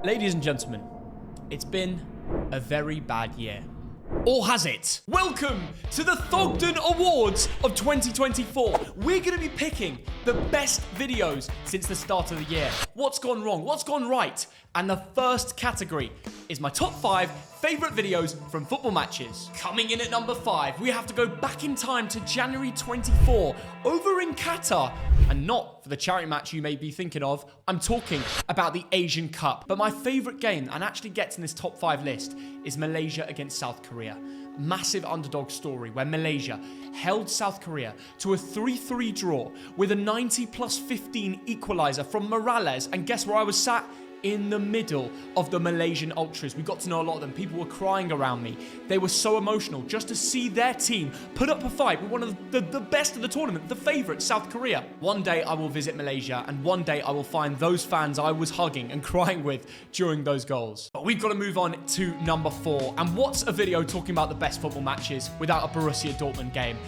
Ladies and gentlemen, it's been a very bad year. Or has it? Welcome to the Thogden Awards of 2024. We're going to be picking the best videos since the start of the year. What's gone wrong? What's gone right? And the first category is my top 5 favorite videos from football matches. Coming in at number 5, we have to go back in time to January 24 over in Qatar. And not for the charity match you may be thinking of. I'm talking about the Asian Cup. But my favorite game, and actually gets in this top 5 list, is Malaysia against South Korea. Massive underdog story where Malaysia held South Korea to a 3-3 draw with a 90+15 equalizer from Morales. And guess where I was sat? In the middle of the Malaysian ultras. We got to know a lot of them. People were crying around me. They were so emotional just to see their team put up a fight with one of the best of the tournament, the favourite, South Korea. One day I will visit Malaysia, and one day I will find those fans I was hugging and crying with during those goals. But we've got to move on to number 4. And what's a video talking about the best football matches without a Borussia Dortmund game?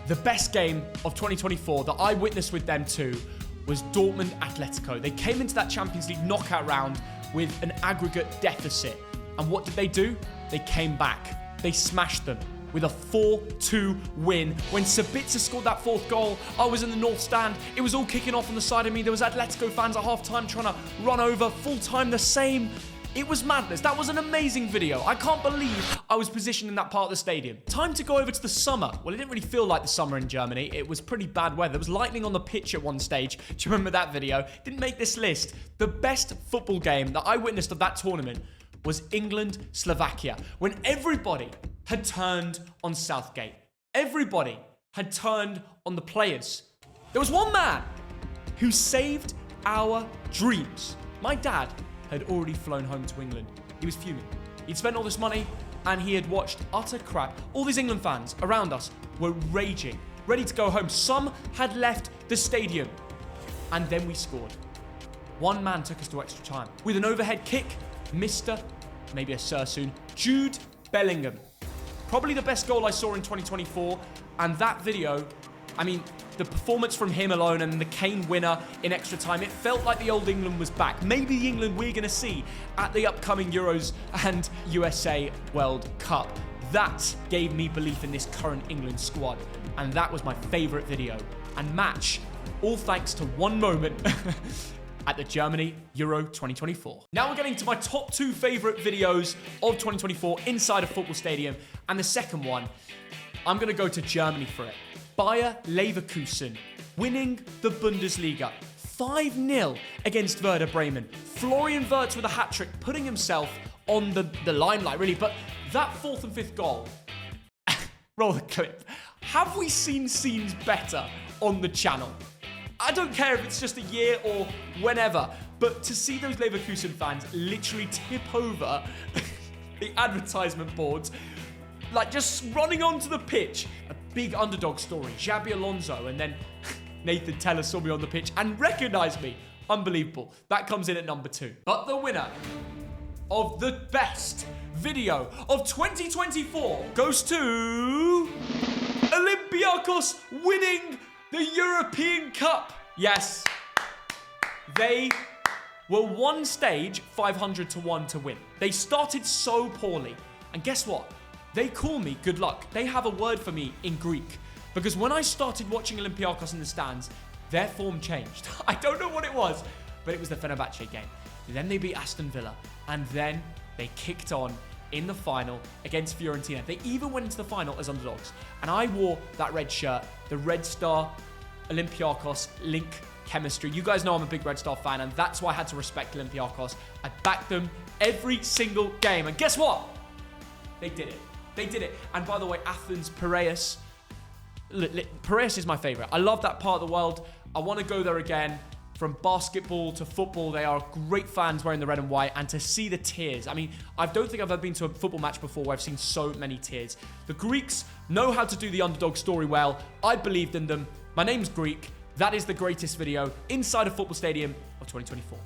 The best game of 2024 that I witnessed with them too was Dortmund Atletico. They came into that Champions League knockout round with an aggregate deficit. And what did they do? They came back. They smashed them with a 4-2 win. When Sabitzer scored that 4th goal, I was in the north stand. It was all kicking off on the side of me. There was Atletico fans at half-time trying to run over. Full-time the same. It was madness. That was an amazing video. I can't believe I was positioned in that part of the stadium. Time to go over to the summer. Well, it didn't really feel like the summer in Germany. It was pretty bad weather. There was lightning on the pitch at one stage. Do you remember that video? Didn't make this list. The best football game that I witnessed of that tournament was England-Slovakia, when everybody had turned on Southgate. Everybody had turned on the players. There was one man who saved our dreams. My dad had already flown home to England. He was fuming. He'd spent all this money and he had watched utter crap. All these England fans around us were raging, ready to go home. Some had left the stadium. And then we scored. One man took us to extra time. With an overhead kick, Mr. maybe a Sir soon, Jude Bellingham. Probably the best goal I saw in 2024. And that video, I mean, the performance from him alone and the Kane winner in extra time, it felt like the old England was back. Maybe the England we're going to see at the upcoming Euros and USA World Cup. That gave me belief in this current England squad. And that was my favourite video and match, all thanks to one moment at the Germany Euro 2024. Now we're getting to my top 2 favourite videos of 2024 inside a football stadium. And the second one, I'm going to go to Germany for it. Bayer Leverkusen winning the Bundesliga 5-0 against Werder Bremen. Florian Wirtz with a hat-trick, putting himself on the limelight, really. But that 4th and 5th goal, roll the clip. Have we seen scenes better on the channel? I don't care if it's just a year or whenever, but to see those Leverkusen fans literally tip over the advertisement boards, like just running onto the pitch. A big underdog story. Xabi Alonso, and then Nathan Teller saw me on the pitch and recognized me. Unbelievable. That comes in at number 2. But the winner of the best video of 2024 goes to Olympiacos winning the European Cup. Yes. They were one stage 500-1 to win. They started so poorly. And guess what? They call me good luck. They have a word for me in Greek. Because when I started watching Olympiacos in the stands, their form changed. I don't know what it was, but it was the Fenerbahce game. Then they beat Aston Villa. And then they kicked on in the final against Fiorentina. They even went into the final as underdogs. And I wore that red shirt, the Red Star Olympiacos link chemistry. You guys know I'm a big Red Star fan, and that's why I had to respect Olympiacos. I backed them every single game. And guess what? They did it. They did it. And by the way, Athens, Piraeus. Piraeus is my favorite. I love that part of the world. I want to go there again. From basketball to football, they are great fans wearing the red and white. And to see the tears. I mean, I don't think I've ever been to a football match before where I've seen so many tears. The Greeks know how to do the underdog story well. I believed in them. My name's Greek. That is the greatest video inside a football stadium of 2024.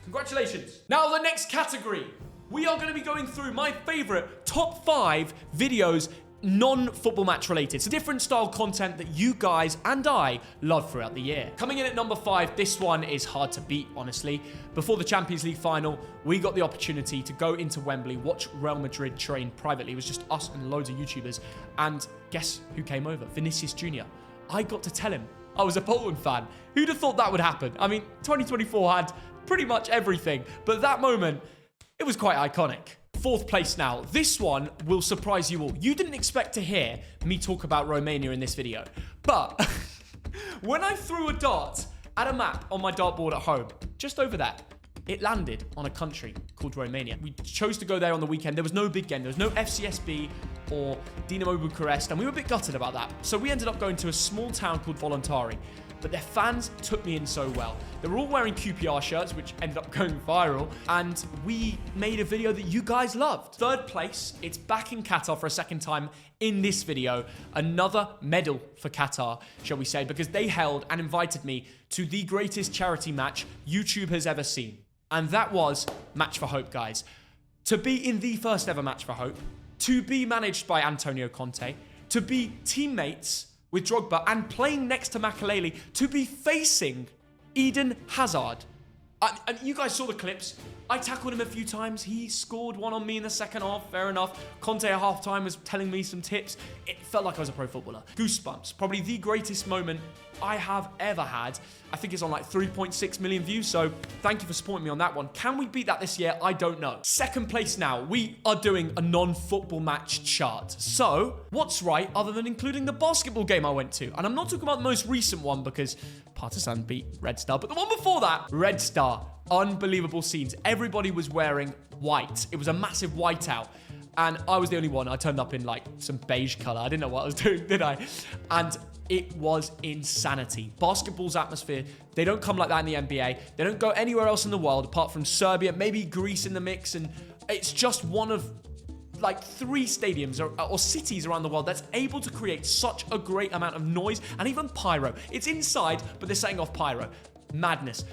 Congratulations. Now the next category. We are going to be going through my favorite top 5 videos non-football match related. It's a different style content that you guys and I love throughout the year. Coming in at number 5, this one is hard to beat, honestly. Before the Champions League final, we got the opportunity to go into Wembley, watch Real Madrid train privately. It was just us and loads of YouTubers. And guess who came over? Vinicius Jr. I got to tell him I was a Bolton fan. Who'd have thought that would happen? I mean, 2024 had pretty much everything, but that moment, it was quite iconic. 4th place now. This one will surprise you all. You didn't expect to hear me talk about Romania in this video, but when I threw a dart at a map on my dartboard at home, just over there, it landed on a country called Romania. We chose to go there on the weekend. There was no big game. There was no FCSB or Dinamo Bucharest, and we were a bit gutted about that. So we ended up going to a small town called Voluntari. But their fans took me in so well. They were all wearing QPR shirts, which ended up going viral, and we made a video that you guys loved. 3rd place, it's back in Qatar for a second time in this video. Another medal for Qatar, shall we say, because they held and invited me to the greatest charity match YouTube has ever seen. And that was Match for Hope, guys. To be in the first ever Match for Hope, to be managed by Antonio Conte, to be teammates with Drogba and playing next to Makelele, to be facing Eden Hazard. And you guys saw the clips. I tackled him a few times. He scored one on me in the second half. Fair enough. Conte at halftime was telling me some tips. It felt like I was a pro footballer. Goosebumps. Probably the greatest moment I have ever had. I think it's on like 3.6 million views, so thank you for supporting me on that one. Can we beat that this year? I don't know. 2nd place now. We are doing a non-football match chart. So, what's right other than including the basketball game I went to? And I'm not talking about the most recent one because Partizan beat Red Star, but the one before that, Red Star. Unbelievable scenes. Everybody was wearing white. It was a massive whiteout. And I was the only one. I turned up in like some beige color. I didn't know what I was doing, did I? And it was insanity. Basketball's atmosphere, they don't come like that in the NBA. They don't go anywhere else in the world apart from Serbia, maybe Greece in the mix. And it's just one of like 3 stadiums or cities around the world that's able to create such a great amount of noise and even pyro. It's inside, but they're setting off pyro. Madness.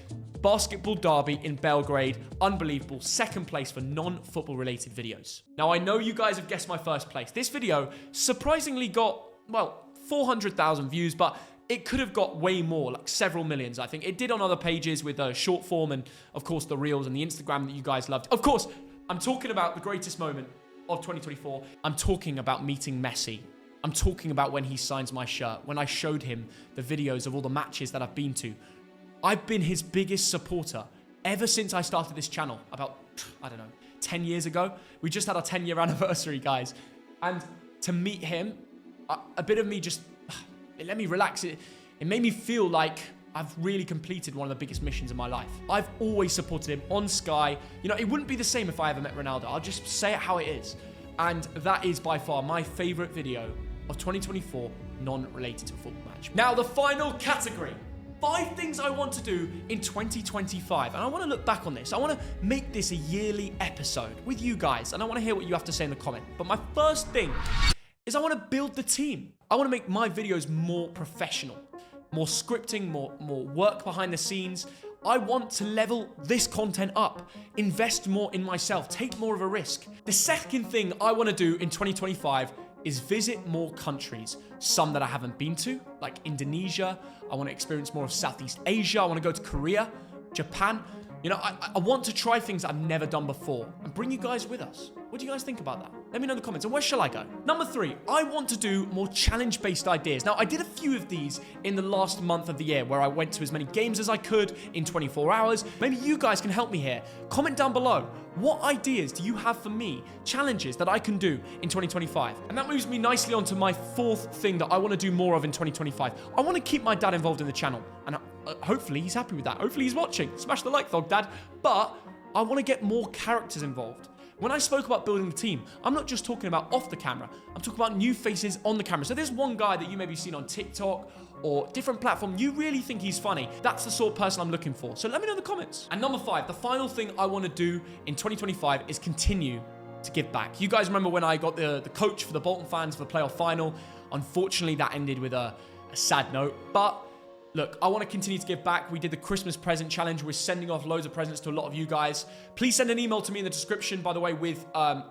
Basketball derby in Belgrade. Unbelievable. 2nd place for non-football related videos. Now, I know you guys have guessed my 1st place. This video surprisingly got, well, 400,000 views, but it could have got way more, like several millions, I think. It did on other pages with short form and, of course, the Reels and the Instagram that you guys loved. Of course, I'm talking about the greatest moment of 2024. I'm talking about meeting Messi. I'm talking about when he signs my shirt, when I showed him the videos of all the matches that I've been to. I've been his biggest supporter ever since I started this channel about, I don't know, 10 years ago. We just had our 10-year anniversary, guys. And to meet him, a bit of me just, it let me relax. It made me feel like I've really completed one of the biggest missions in my life. I've always supported him on Sky. You know, it wouldn't be the same if I ever met Ronaldo. I'll just say it how it is. And that is by far my favorite video of 2024, non-related to a football match. Now, the final category. 5 things I want to do in 2025. And I want to look back on this. I want to make this a yearly episode with you guys. And I want to hear what you have to say in the comment. But my first thing is I want to build the team. I want to make my videos more professional. More scripting, more work behind the scenes. I want to level this content up, invest more in myself, take more of a risk. The second thing I want to do in 2025 is visit more countries, some that I haven't been to, like Indonesia. I want to experience more of Southeast Asia. I want to go to Korea, Japan. You know, I want to try things I've never done before and bring you guys with us. What do you guys think about that? Let me know in the comments. And where shall I go? Number 3, I want to do more challenge-based ideas. Now, I did a few of these in the last month of the year where I went to as many games as I could in 24 hours. Maybe you guys can help me here. Comment down below. What ideas do you have for me? Challenges that I can do in 2025? And that moves me nicely onto my 4th thing that I want to do more of in 2025. I want to keep my dad involved in the channel. And hopefully he's happy with that. Hopefully he's watching. Smash the like, Thogden. But I want to get more characters involved. When I spoke about building the team, I'm not just talking about off the camera. I'm talking about new faces on the camera. So there's one guy that you maybe seen on TikTok or different platform. You really think he's funny. That's the sort of person I'm looking for. So let me know in the comments. And number 5, the final thing I want to do in 2025 is continue to give back. You guys remember when I got the coach for the Bolton fans for the playoff final? Unfortunately, that ended with a sad note. But look, I want to continue to give back. We did the Christmas present challenge. We're sending off loads of presents to a lot of you guys. Please send an email to me in the description, by the way, with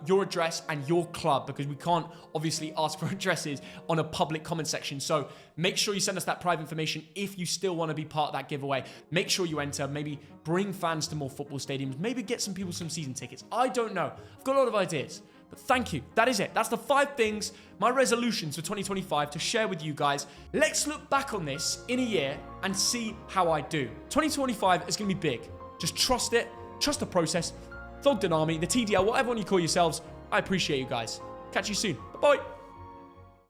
your address and your club, because we can't obviously ask for addresses on a public comment section. So make sure you send us that private information if you still want to be part of that giveaway. Make sure you enter. Maybe bring fans to more football stadiums. Maybe get some people some season tickets. I don't know. I've got a lot of ideas. But thank you. That is it. That's the 5 things, my resolutions for 2025 to share with you guys. Let's look back on this in a year and see how I do. 2025 is going to be big. Just trust it. Trust the process. Thogden Army, the TDL, whatever one you call yourselves. I appreciate you guys. Catch you soon. Bye-bye.